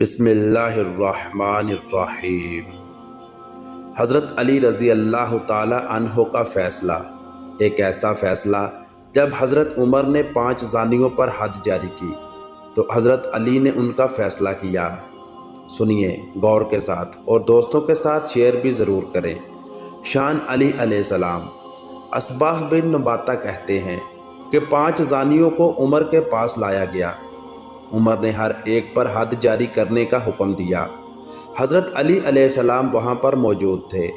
بسم اللہ الرحمن الرحیم۔ حضرت علی رضی اللہ تعالی عنہ کا فیصلہ۔ ایک ایسا فیصلہ جب حضرت عمر نے 5 زانیوں پر حد جاری کی تو حضرت علی نے ان کا فیصلہ کیا۔ سنیے غور کے ساتھ اور دوستوں کے ساتھ شیئر بھی ضرور کریں۔ شان علی علیہ السلام۔ اصباغ بن نباتہ کہتے ہیں کہ 5 زانیوں کو عمر کے پاس لایا گیا۔ عمر نے ہر ایک پر حد جاری کرنے کا حکم دیا۔ حضرت علی علیہ السلام وہاں پر موجود تھے۔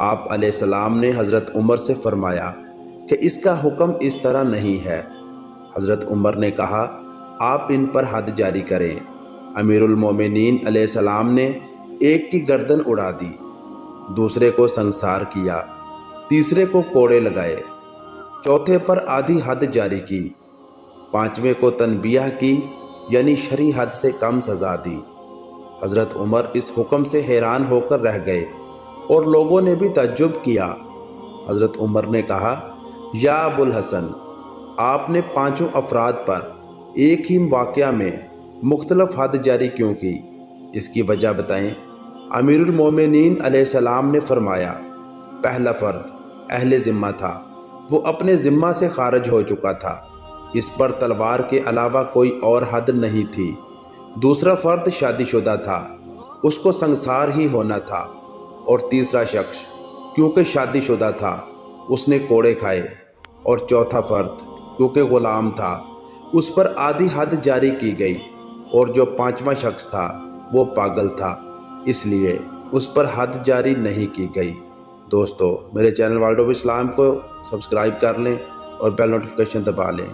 آپ علیہ السلام نے حضرت عمر سے فرمایا کہ اس کا حکم اس طرح نہیں ہے۔ حضرت عمر نے کہا آپ ان پر حد جاری کریں۔ امیر المومنین علیہ السلام نے ایک کی گردن اڑا دی، دوسرے کو سنسار کیا، تیسرے کو کوڑے لگائے، چوتھے پر آدھی حد جاری کی، 5ویں کو تنبیہ کی یعنی شرعی حد سے کم سزا دی۔ حضرت عمر اس حکم سے حیران ہو کر رہ گئے اور لوگوں نے بھی تعجب کیا۔ حضرت عمر نے کہا یا ابو الحسن، آپ نے 5 افراد پر ایک ہی واقعہ میں مختلف حد جاری کیوں کی؟ اس کی وجہ بتائیں۔ امیر المومنین علیہ السلام نے فرمایا پہلا فرد اہل ذمہ تھا، وہ اپنے ذمہ سے خارج ہو چکا تھا، اس پر تلوار کے علاوہ کوئی اور حد نہیں تھی۔ دوسرا فرد شادی شدہ تھا، اس کو سنسار ہی ہونا تھا، اور تیسرا شخص کیونکہ شادی شدہ تھا اس نے کوڑے کھائے، اور چوتھا فرد کیونکہ غلام تھا اس پر آدھی حد جاری کی گئی، اور جو 5واں شخص تھا وہ پاگل تھا اس لیے اس پر حد جاری نہیں کی گئی۔ دوستو میرے چینل ورلڈ آف اسلام کو سبسکرائب کر لیں اور بیل نوٹیفیکیشن دبا لیں۔